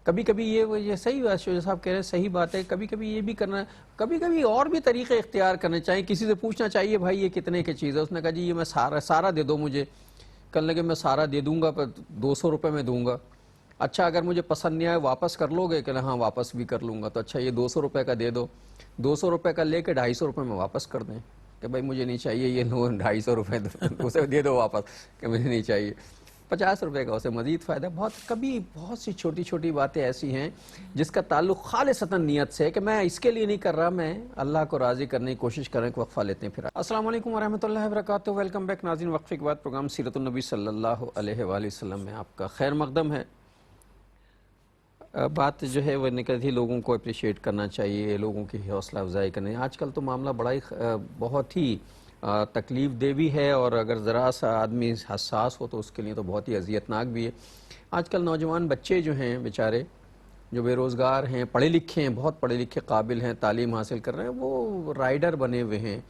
کبھی کبھی یہ صحیح بات شجاع صاحب کہہ رہے ہیں، صحیح بات ہے، کبھی کبھی یہ بھی کرنا، کبھی کبھی اور بھی طریقے اختیار کرنے چاہیے۔ کسی سے پوچھنا چاہیے بھائی یہ کتنے کی چیز ہے، اس نے کہا جی یہ میں سارا دے دو مجھے، کہنے لگے میں سارا دے دوں گا پر 200 روپے میں دوں گا۔ اچھا اگر مجھے پسند نہیں آئے واپس کر لو گے؟ کہ ہاں واپس بھی کر لوں گا۔ تو اچھا یہ 200 روپے کا دے دو، 200 روپے کا لے کے 250 روپے میں واپس کر دیں کہ بھائی مجھے نہیں چاہیے، یہ 250 روپے اسے دے دو واپس کہ مجھے نہیں چاہیے، 50 روپے کا اسے مزید فائدہ۔ بہت سی چھوٹی چھوٹی باتیں ایسی ہیں جس کا تعلق خالصتاً نیت سے ہے کہ میں اس کے لیے نہیں کر رہا، میں اللہ کو راضی کرنے کی کوشش کریں کہ وقفہ لیتے ہیں پھر۔ السلام علیکم ورحمۃ اللہ وبرکاتہ، ویلکم بیک ناظرین۔ وقفے کے بعد پروگرام سیرت النبی صلی اللہ علیہ وآلہ وسلم میں آپ کا خیر مقدم ہے۔ بات جو ہے وہ نکل تھی، لوگوں کو اپریشیٹ کرنا چاہیے، لوگوں کی حوصلہ افزائی کرنی۔ آج کل تو معاملہ بڑا ہی بہت ہی تکلیف دہ بھی ہے، اور اگر ذرا سا آدمی حساس ہو تو اس کے لیے تو بہت ہی اذیتناک بھی ہے۔ آج کل نوجوان بچے جو ہیں بیچارے، جو بے روزگار ہیں، پڑھے لکھے ہیں، بہت پڑھے لکھے قابل ہیں، تعلیم حاصل کر رہے ہیں، وہ رائڈر بنے ہوئے ہیں،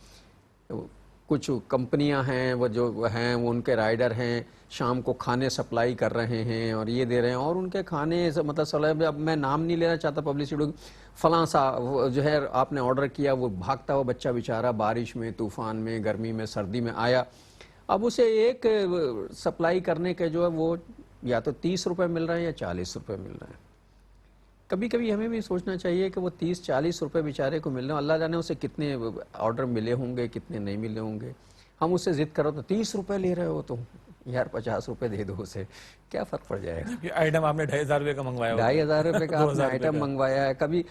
کچھ کمپنیاں ہیں وہ جو ہیں وہ ان کے رائڈر ہیں، شام کو کھانے سپلائی کر رہے ہیں اور یہ دے رہے ہیں، اور ان کے کھانے مطلب اب میں نام نہیں لینا چاہتا پبلسٹی، فلاں سا جو ہے آپ نے آرڈر کیا، وہ بھاگتا ہوا بچہ بیچارہ بارش میں، طوفان میں، گرمی میں، سردی میں آیا، اب اسے ایک سپلائی کرنے کے جو ہے وہ یا تو 30 روپے مل رہے ہیں یا 40 روپے مل رہے ہیں۔ کبھی کبھی ہمیں بھی سوچنا چاہیے کہ وہ 30-40 روپے بیچارے کو مل رہے ہیں، اللہ جانے اسے کتنے آرڈر ملے ہوں گے، کتنے نہیں ملے ہوں گے، ہم اس سے ضد کرو تو 30 روپے لے رہے ہو تو یار 50 روپے دے دو اسے، کیا فرق پڑ جائے گا؟ یہ آئٹم آپ نے 2500 روپے کا منگوایا ہوگا، 2500 روپے کا آپ نے 2000 آئٹم منگوایا ہے۔ کبھی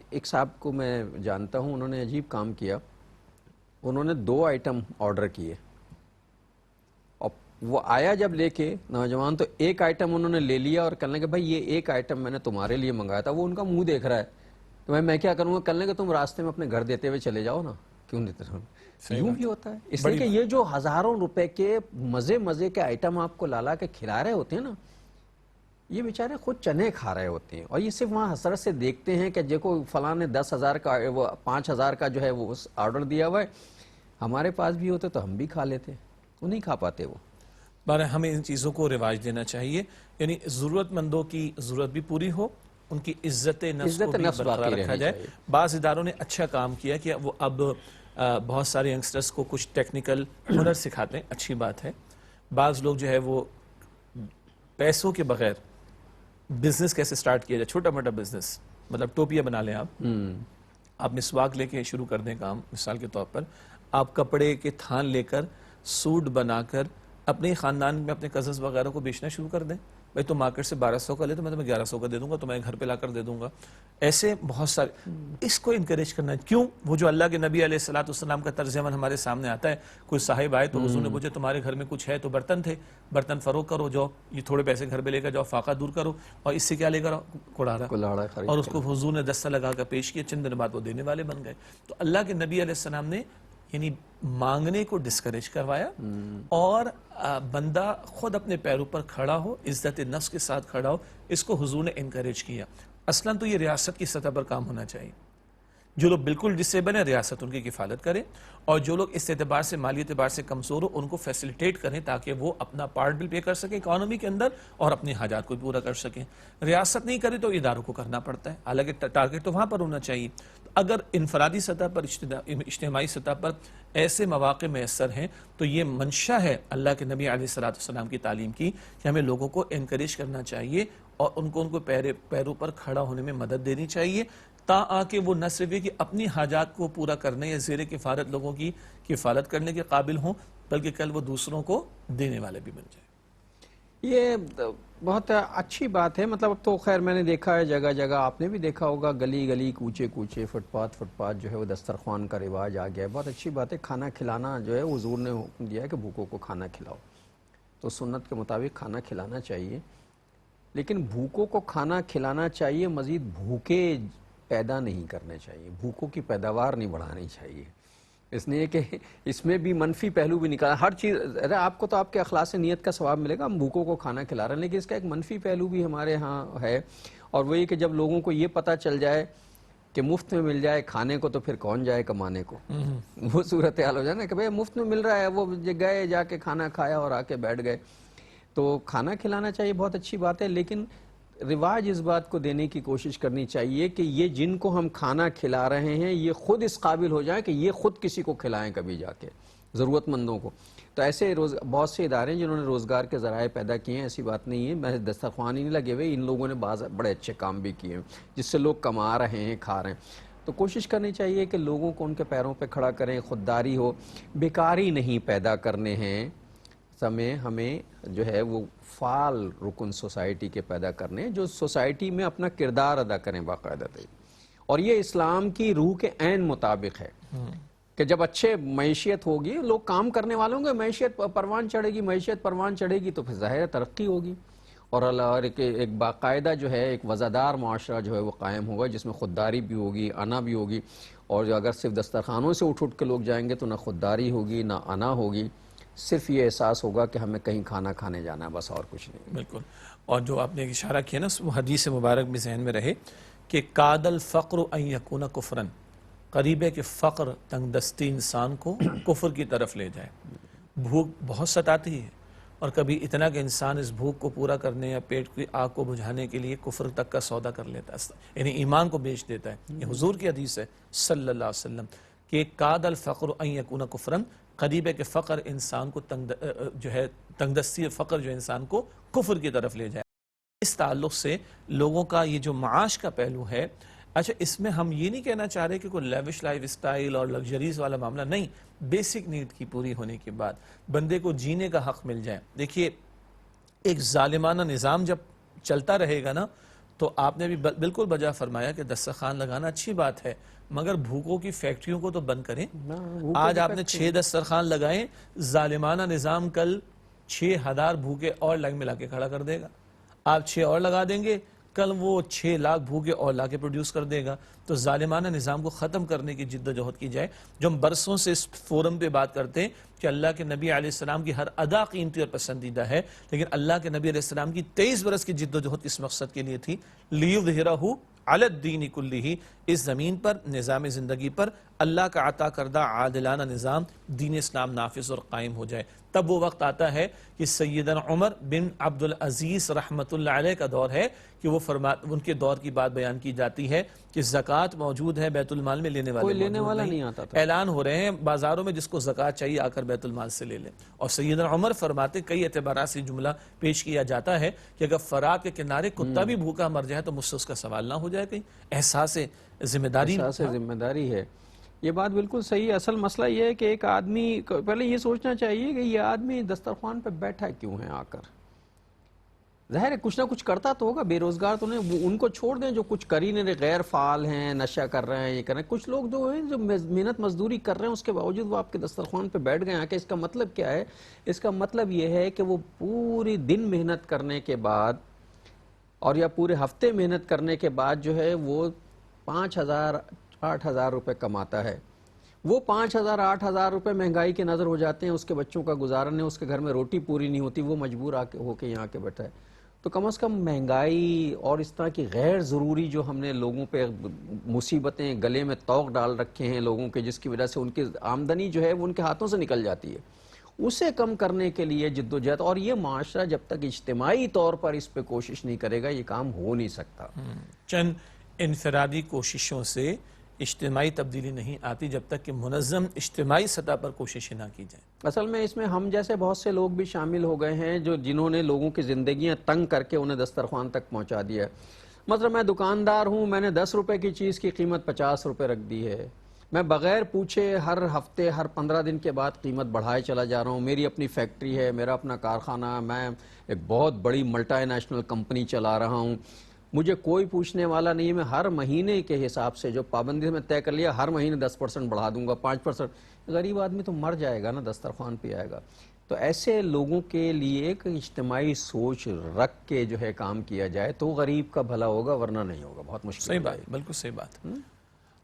ایک صاحب کو میں جانتا ہوں، انہوں نے عجیب کام کیا، انہوں نے 2 آئٹم آرڈر کیے، اور وہ آیا جب لے کے نوجوان تو ایک آئٹم انہوں نے لے لیا اور کہنے کہ بھائی یہ ایک آئٹم میں نے تمہارے لیے منگایا تھا، وہ ان کا منہ دیکھ رہا ہے کہ بھائی میں کیا کروں گا، کہنے کہ تم راستے میں اپنے گھر دیتے ہوئے چلے جاؤ نا، کیوں دیتے رہو؟ یوں بھی ہوتا ہے، اس لیے کہ یہ جو ہزاروں روپے کے مزے کے آئٹم آپ کو لالا کے کھلا رہے ہوتے ہیں نا، یہ بیچارے خود چنے کھا رہے ہوتے ہیں، اور یہ صرف وہاں حسرت سے دیکھتے ہیں کہ دیکھو فلاں نے 10,000 کا، وہ 5,000 کا جو ہے وہ آرڈر دیا ہوا ہے، ہمارے پاس بھی ہوتے تو ہم بھی کھا لیتے، وہ نہیں کھا پاتے وہ۔ بارہ ہمیں ان چیزوں کو رواج دینا چاہیے، یعنی ضرورت مندوں کی ضرورت بھی پوری ہو، ان کی عزت نفس کو بھی برقرار رکھا جائے۔ بعض اداروں نے اچھا کام کیا کہ وہ اب بہت سارے ینگسٹرز کو کچھ ٹیکنیکل ہنر سکھاتے ہیں، اچھی بات ہے۔ بعض لوگ جو ہے وہ پیسوں کے بغیر بزنس کیسے سٹارٹ کیا جائے، چھوٹا موٹا بزنس، مطلب ٹوپیاں بنا لیں، آپ مسواک لے کے شروع کر دیں کام، مثال کے طور پر آپ کپڑے کے تھان لے کر سوٹ بنا کر اپنے خاندان میں اپنے کزنز وغیرہ کو بیچنا شروع کر دیں، بھائی تم مارکیٹ سے 1200 کا لے تو میں تمہیں 1100 کا دے دوں گا، تمہیں گھر پہ لا کر دے دوں گا۔ ایسے بہت سارے، اس کو انکریج کرنا ہے۔ کیوں؟ وہ جو اللہ کے نبی علیہ السلام کا طرز عمل ہمارے سامنے آتا ہے، کوئی صاحب آئے تو حضور نے پوچھا تمہارے گھر میں کچھ ہے، تو برتن تھے، برتن فروخت کرو، جاؤ یہ تھوڑے پیسے گھر پہ لے کر جاؤ، فاقہ دور کرو، اور اس سے کیا لے کر آؤ؟ کڑاڑا، اور اس کو حضور نے دستہ لگا کر پیش کیا، چند دن بعد وہ دینے والے بن گئے۔ تو اللہ کے نبی علیہ السلام نے یعنی مانگنے کو ڈسکریج کروایا، اور بندہ خود اپنے پیروں پر کھڑا ہو، عزت نفس کے ساتھ کھڑا ہو، اس کو حضور نے انکریج کیا۔ اصلاً تو یہ ریاست کی سطح پر کام ہونا چاہیے، جو لوگ بالکل ڈسیبل ہیں ریاست ان کی کفالت کرے، اور جو لوگ اس اعتبار سے مالی اعتبار سے کمزور ہو ان کو فیسیلیٹیٹ کریں تاکہ وہ اپنا پارٹ بھی پلے کر سکیں اکانومی کے اندر اور اپنی حاجات کو بھی پورا کر سکیں۔ ریاست نہیں کرے تو اداروں کو کرنا پڑتا ہے، حالانکہ ٹارگٹ تو وہاں پر ہونا چاہیے۔ اگر انفرادی سطح پر، اجتماعی سطح پر ایسے مواقع میسر ہیں تو یہ منشا ہے اللہ کے نبی علیہ السلام کی تعلیم کی کہ ہمیں لوگوں کو انکریج کرنا چاہیے اور ان کو پیروں پر کھڑا ہونے میں مدد دینی چاہیے، تا آ کے وہ نہ صرف کہ اپنی حاجات کو پورا کرنے یا زیر کفالت لوگوں کی کفالت کرنے کے قابل ہوں، بلکہ کل وہ دوسروں کو دینے والے بھی بن جائیں۔ یہ بہت اچھی بات ہے، مطلب اب تو خیر میں نے دیکھا ہے جگہ جگہ، آپ نے بھی دیکھا ہوگا، گلی گلی، کوچے کوچے، فٹ پاتھ جو ہے وہ دسترخوان کا رواج آ گیا ہے۔ بہت اچھی بات ہے، کھانا کھلانا جو ہے حضور نے حکم دیا ہے کہ بھوکوں کو کھانا کھلاؤ، تو سنت کے مطابق کھانا کھلانا چاہیے، لیکن بھوکوں کو کھانا کھلانا چاہیے، مزید بھوکے پیدا نہیں کرنے چاہیے، بھوکوں کی پیداوار نہیں بڑھانی چاہیے، اس لیے کہ اس میں بھی منفی پہلو بھی نکالا۔ ہر چیز آپ کو تو آپ کے اخلاص نیت کا ثواب ملے گا، ہم بھوکوں کو کھانا کھلا رہے ہیں، لیکن اس کا ایک منفی پہلو بھی ہمارے ہاں ہے، اور وہی کہ جب لوگوں کو یہ پتہ چل جائے کہ مفت میں مل جائے کھانے کو تو پھر کون جائے کمانے کو، وہ صورتحال ہو جائے نا کہ بھئی مفت میں مل رہا ہے، وہ گئے جا کے کھانا کھایا اور آ کے بیٹھ گئے۔ تو کھانا کھلانا چاہیے، بہت اچھی بات ہے، لیکن رواج اس بات کو دینے کی کوشش کرنی چاہیے کہ یہ جن کو ہم کھانا کھلا رہے ہیں یہ خود اس قابل ہو جائیں کہ یہ خود کسی کو کھلائیں کبھی جا کے، ضرورت مندوں کو۔ تو ایسے بہت سے ادارے ہیں جنہوں نے روزگار کے ذرائع پیدا کیے ہیں، ایسی بات نہیں ہے، میں دسترخوان ہی نہیں لگے ہوئے، ان لوگوں نے بعض بڑے اچھے کام بھی کیے ہیں جس سے لوگ کما رہے ہیں، کھا رہے ہیں۔ تو کوشش کرنی چاہیے کہ لوگوں کو ان کے پیروں پہ کھڑا کریں، خودداری ہو، بیکاری نہیں پیدا کرنے ہیں، ہمیں جو ہے وہ فعال رکن سوسائٹی کے پیدا کرنے جو سوسائٹی میں اپنا کردار ادا کریں باقاعدہ، اور یہ اسلام کی روح کے عین مطابق ہے کہ جب اچھے معیشت ہوگی، لوگ کام کرنے والوں گے، معیشت پروان چڑھے گی، معیشت پروان چڑھے گی تو پھر ظاہر ترقی ہوگی، اور ایک باقاعدہ جو ہے ایک وزادار معاشرہ جو ہے وہ قائم ہوگا جس میں خودداری بھی ہوگی، انا بھی ہوگی، اور جو اگر صرف دسترخوانوں سے اٹھ کے لوگ جائیں گے تو نہ خودداری ہوگی نہ انا ہوگی، صرف یہ احساس ہوگا کہ ہمیں کہیں کھانا کھانے جانا ہے، بس اور کچھ نہیں۔ بالکل، اور جو آپ نے اشارہ کیا نا وہ حدیث مبارک بھی ذہن میں رہے کہ کاد الفقر ان یکون کفرن، قریب ہے کہ فقر تنگ دستی انسان کو کفر کی طرف لے جائے. بھوک بہت ستاتی ہے اور کبھی اتنا کہ انسان اس بھوک کو پورا کرنے یا پیٹ کی آگ کو بجھانے کے لیے کفر تک کا سودا کر لیتا ہے, یعنی ایمان کو بیچ دیتا ہے. یہ حضور کی حدیث ہے صلی اللہ علیہ وسلم کہ کاد الفقر ان یکون کفرن, قریب ہے کہ فقر انسان کو تنگ دستی فقر جو انسان کو کفر کی طرف لے جائے. اس تعلق سے لوگوں کا یہ جو معاش کا پہلو ہے, اچھا اس میں ہم یہ نہیں کہنا چاہ رہے کہ کوئی لیوش لائف اسٹائل اور لگژریز والا معاملہ نہیں, بیسک نیڈ کی پوری ہونے کے بعد بندے کو جینے کا حق مل جائے. دیکھیے ایک ظالمانہ نظام جب چلتا رہے گا نا, تو آپ نے بھی بالکل بجا فرمایا کہ دسترخوان لگانا اچھی بات ہے, مگر بھوکوں کی فیکٹریوں کو تو بند کریں. آج آپ نے 6 دسترخوان لگائیں, ظالمانہ نظام کل 6000 بھوکے اور لائن میں لا کے کھڑا کر دے گا. آپ 6 اور لگا دیں گے, کل وہ 6 لاکھ بھوکے اور لا کے پروڈیوس کر دے گا. تو ظالمانہ نظام کو ختم کرنے کی جد و جہد کی جائے. جو ہم برسوں سے اس فورم پہ بات کرتے ہیں کہ اللہ کے نبی علیہ السلام کی ہر ادا قیمتی اور پسندیدہ ہے, لیکن اللہ کے نبی علیہ السلام کی 23 برس کی جد و جہد اس مقصد کے لیے تھی, لیظہرہ علی الدین کلہ, اس زمین پر نظام زندگی پر اللہ کا عطا کردہ عادلانہ نظام دین اسلام نافذ اور قائم ہو جائے. تب وہ وقت آتا ہے کہ سیدنا عمر بن عبد العزیز رحمۃ اللہ علیہ کا دور ہے کہ وہ ان کے دور کی بات بیان کی جاتی ہے کہ زکوٰۃ موجود ہے بیت المال میں, لینے والا نہیں آتا تھا. اعلان ہو رہے ہیں بازاروں میں جس کو زکوٰۃ چاہیے آ کر بیت المال سے لے لیں. اور سیدنا عمر فرماتے, کئی اعتبارات سے جملہ پیش کیا جاتا ہے کہ اگر فرات کے کنارے کتا بھی بھوکا مر جائے تو مجھ سے اس کا سوال نہ ہو جائے. کہیں احساس ذمہ داری ہے. یہ بات بالکل صحیح ہے. اصل مسئلہ یہ ہے کہ ایک آدمی پہلے یہ سوچنا چاہیے کہ یہ آدمی دسترخوان پہ بیٹھا کیوں ہے آ کر. ظاہر ہے کچھ نہ کچھ کرتا تو ہوگا, بے روزگار تو نہیں, ان کو چھوڑ دیں جو کچھ کر ہی نہیں رہے, غیر فعال ہیں, نشہ کر رہے ہیں, یہ کر رہے ہیں. کچھ لوگ جو ہیں جو محنت مزدوری کر رہے ہیں اس کے باوجود وہ آپ کے دسترخوان پہ بیٹھ گئے آ کے. اس کا مطلب کیا ہے؟ اس کا مطلب یہ ہے کہ وہ پوری دن محنت کرنے کے بعد اور یا پورے ہفتے محنت کرنے کے بعد جو ہے وہ 5000-8000 روپے کماتا ہے. وہ 5000-8000 روپے مہنگائی کے نظر ہو جاتے ہیں, اس کے بچوں کا گزارا نہیں, اس کے گھر میں روٹی پوری نہیں ہوتی, وہ مجبور ہو کے یہاں کے بیٹھا ہے. تو کم از کم مہنگائی اور اس طرح کی غیر ضروری جو ہم نے لوگوں پہ مصیبتیں گلے میں توق ڈال رکھے ہیں لوگوں کے, جس کی وجہ سے ان کی آمدنی جو ہے وہ ان کے ہاتھوں سے نکل جاتی ہے, اسے کم کرنے کے لیے جد و جہد. اور یہ معاشرہ جب تک اجتماعی طور پر اس پہ کوشش نہیں کرے گا یہ کام ہو نہیں سکتا. چند انفرادی کوششوں سے اجتماعی تبدیلی نہیں آتی جب تک کہ منظم اجتماعی سطح پر کوششیں نہ کی جائیں. اصل میں اس میں ہم جیسے بہت سے لوگ بھی شامل ہو گئے ہیں جنہوں نے لوگوں کی زندگیاں تنگ کر کے انہیں دسترخوان تک پہنچا دیا ہے. مثلا میں دکاندار ہوں, میں نے 10 روپے کی چیز کی قیمت 50 روپے رکھ دی ہے. میں بغیر پوچھے ہر ہفتے ہر 15 دن کے بعد قیمت بڑھائے چلا جا رہا ہوں. میری اپنی فیکٹری ہے, میرا اپنا کارخانہ, میں ایک بہت بڑی ملٹی نیشنل کمپنی چلا رہا ہوں, مجھے کوئی پوچھنے والا نہیں ہے. میں ہر مہینے کے حساب سے جو پابندی میں طے کر لیا ہر مہینے 10% بڑھا دوں گا, 5%. غریب آدمی تو مر جائے گا نا, دسترخوان پہ آئے گا. تو ایسے لوگوں کے لیے ایک اجتماعی سوچ رکھ کے جو ہے کام کیا جائے تو غریب کا بھلا ہوگا, ورنہ نہیں ہوگا. بہت مشکل. صحیح بات, بالکل صحیح بات.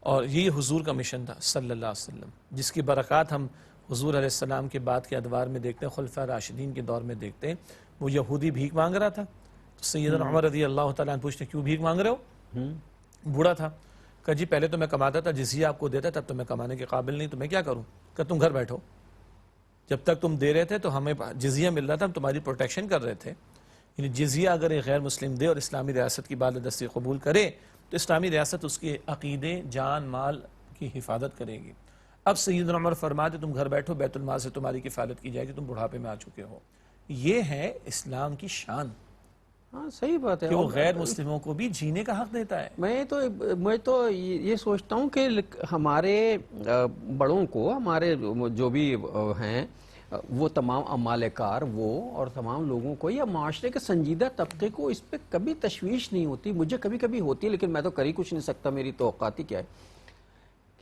اور یہ حضور کا مشن تھا صلی اللہ علیہ وسلم, جس کی برکات ہم حضور علیہ السلام کے بعد کے ادوار میں دیکھتے ہیں, خلفاء راشدین کے دور میں دیکھتے ہیں. وہ یہودی بھیک مانگ رہا تھا, سیدنا عمر رضی اللہ تعالیٰ عنہ پوچھتے کیوں بھیک مانگ رہے ہو؟ بوڑھا تھا, کہا جی پہلے تو میں کماتا تھا, جزیہ آپ کو دیتا تب تو میں کمانے کے قابل نہیں, تو میں کیا کروں؟ کہ تم گھر بیٹھو, جب تک تم دے رہے تھے تو ہمیں جزیہ مل رہا تھا, ہم تمہاری پروٹیکشن کر رہے تھے. یعنی جزیہ اگر ایک غیر مسلم دے اور اسلامی ریاست کی بالادستی قبول کرے تو اسلامی ریاست اس کے عقیدے, جان, مال کی حفاظت کرے گی. اب سیدنا عمر فرماتے تم گھر بیٹھو, بیت المال سے تمہاری کفالت کی جائے گی, تم بڑھاپے میں آ چکے ہو. یہ ہے اسلام کی شان. ہاں صحیح بات ہے کہ وہ غیر مسلموں کو بھی جینے کا حق دیتا ہے. میں تو یہ سوچتا ہوں کہ ہمارے بڑوں کو, ہمارے جو بھی ہیں وہ تمام مالکار وہ اور تمام لوگوں کو یا معاشرے کے سنجیدہ طبقے کو اس پہ کبھی تشویش نہیں ہوتی. مجھے کبھی کبھی ہوتی ہے لیکن میں تو کر ہی کچھ نہیں سکتا, میری توقعات ہی کیا ہے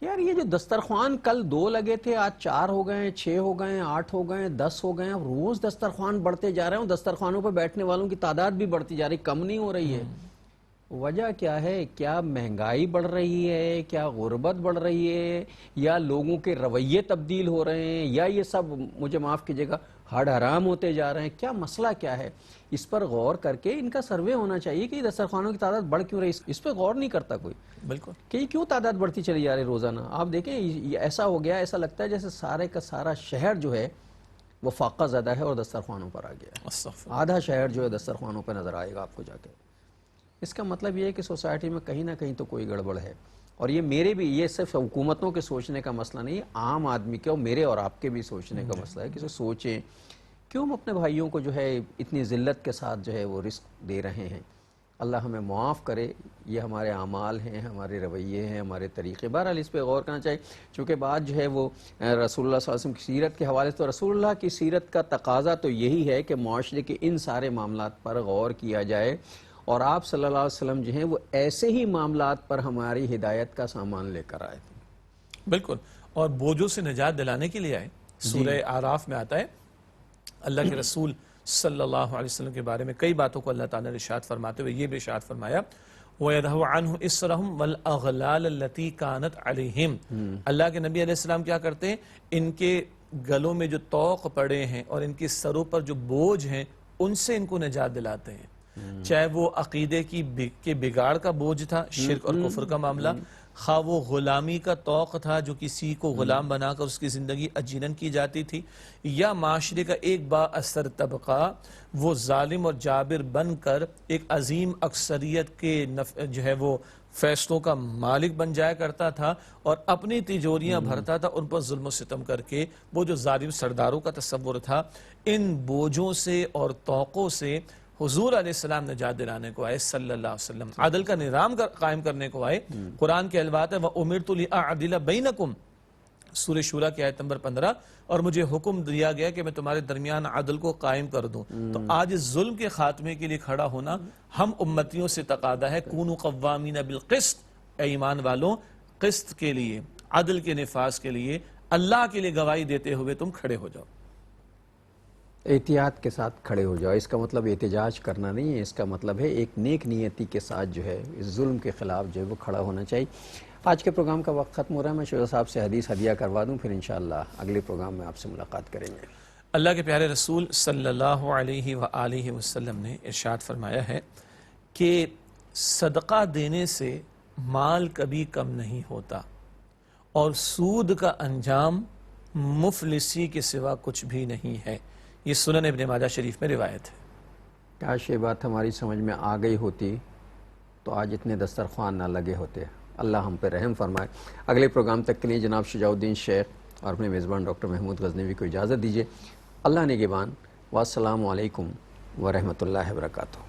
کہ یار یہ جو دسترخوان کل 2 لگے تھے آج 4 ہو گئے, 6 ہو گئے, 8 ہو گئے, 10 ہو گئے. روز دسترخوان بڑھتے جا رہے ہیں, دسترخوانوں پہ بیٹھنے والوں کی تعداد بھی بڑھتی جا رہی, کم نہیں ہو رہی ہے. وجہ کیا ہے؟ کیا مہنگائی بڑھ رہی ہے, کیا غربت بڑھ رہی ہے, یا لوگوں کے رویے تبدیل ہو رہے ہیں, یا یہ سب مجھے معاف کیجیے گا ہڈ حرام ہوتے جا رہے ہیں، کیا مسئلہ کیا ہے؟ اس پر غور کر کے ان کا سروے ہونا چاہیے کہ دسترخوانوں کی تعداد بڑھ کیوں رہی، اس پہ غور نہیں کرتا کوئی بالکل کہ یہ کیوں تعداد بڑھتی چلی جا رہی روزانہ۔ آپ دیکھیں یہ ایسا ہو گیا، ایسا لگتا ہے جیسے سارے کا سارا شہر جو ہے وہ فاقہ زدہ ہے اور دسترخوانوں پر آ گیا ہے۔ استغفر۔ آدھا شہر جو ہے دسترخوانوں پہ نظر آئے گا آپ کو جا کے۔ اس کا مطلب یہ ہے کہ سوسائٹی میں کہیں نہ کہیں تو کوئی گڑبڑ ہے، اور یہ میرے بھی، یہ صرف حکومتوں کے سوچنے کا مسئلہ نہیں، عام آدمی کے اور میرے اور آپ کے بھی سوچنے کا مسئلہ ہے کہ سوچیں کیوں ہم اپنے بھائیوں کو جو ہے اتنی ذلت کے ساتھ جو ہے وہ رزق دے رہے ہیں۔ اللہ ہمیں معاف کرے، یہ ہمارے اعمال ہیں، ہمارے رویے ہیں، ہمارے طریقے، بہرحال اس پہ غور کرنا چاہیے۔ چونکہ بات جو ہے وہ رسول اللہ صلی اللہ علیہ وسلم کی سیرت کے حوالے سے، تو رسول اللہ کی سیرت کا تقاضا تو یہی ہے کہ معاشرے کے ان سارے معاملات پر غور کیا جائے، اور آپ صلی اللہ علیہ وسلم جو ہیں وہ ایسے ہی معاملات پر ہماری ہدایت کا سامان لے کر آئے تھے۔ بالکل، اور بوجھوں سے نجات دلانے کے لیے آئے۔ سورہ اعراف میں آتا ہے اللہ کے رسول صلی اللہ علیہ وسلم کے بارے میں کئی باتوں کو اللہ تعالیٰ نے ارشاد فرماتے ہوئے یہ بھی ارشاد فرمایا وَيَدْهُ عَنْهُ إِسْرَهُمْ وَالْأَغْلَالَ الَّتِي كَانَتْ عَلَيْهِمْ۔ اللہ کے نبی علیہ السلام کیا کرتے ہیں؟ ان کے گلوں میں جو طوق پڑے ہیں اور ان کے سروں پر جو بوجھ ہیں ان سے ان کو نجات دلاتے ہیں، چاہے وہ عقیدے کے بگاڑ کا بوجھ تھا، شرک اور کفر کا معاملہ، خواہ وہ غلامی کا توق تھا جو کسی کو غلام بنا کر اس کی زندگی اجیرن کی جاتی تھی، یا معاشرے کا ایک با اثر طبقہ وہ ظالم اور جابر بن کر ایک عظیم اکثریت کے جو ہے وہ فیصلوں کا مالک بن جایا کرتا تھا اور اپنی تجوریاں بھرتا تھا ان پر ظلم و ستم کر کے۔ وہ جو ظالم سرداروں کا تصور تھا، ان بوجھوں سے اور توقوں سے حضور علیہ السلام نجات دلانے کو آئے صلی اللہ علیہ وسلم، عدل کا نظام قائم کرنے کو آئے۔ قرآن کے الفاظ ہے وَأُمِرْتُ لِأَعْدِلَ بَيْنَكُمْ، سورہ شورى کی آیت نمبر 15، اور مجھے حکم دیا گیا کہ میں تمہارے درمیان عدل کو قائم کر دوں۔ تو آج ظلم کے خاتمے کے لیے کھڑا ہونا ہم امتیوں سے تقاضا ہے، کونوا قوامین بالقسط، اے ایمان والوں قسط کے لیے، عدل کے نفاذ کے لیے، اللہ کے لیے گواہی دیتے ہوئے تم کھڑے ہو جاؤ، احتیاط کے ساتھ کھڑے ہو جاؤ۔ اس کا مطلب احتجاج کرنا نہیں ہے، اس کا مطلب ہے ایک نیک نیتی کے ساتھ جو ہے اس ظلم کے خلاف جو ہے وہ کھڑا ہونا چاہیے۔ آج کے پروگرام کا وقت ختم ہو رہا ہے، میں شوزہ صاحب سے حدیث ہدیہ کروا دوں، پھر انشاءاللہ اگلے پروگرام میں آپ سے ملاقات کریں گے۔ اللہ کے پیارے رسول صلی اللہ علیہ وآلہ وسلم نے ارشاد فرمایا ہے کہ صدقہ دینے سے مال کبھی کم نہیں ہوتا، اور سود کا انجام مفلسی کے سوا کچھ بھی نہیں ہے۔ یہ سنن ابن ماجہ شریف میں روایت ہے۔ کاش یہ بات ہماری سمجھ میں آ گئی ہوتی تو آج اتنے دسترخوان نہ لگے ہوتے۔ اللہ ہم پہ رحم فرمائے۔ اگلے پروگرام تک کے لیے جناب شجاع الدین شیخ اور اپنے میزبان ڈاکٹر محمود غزنوی کو اجازت دیجیے۔ اللہ نگہبان، والسلام علیکم ورحمۃ اللہ وبرکاتہ۔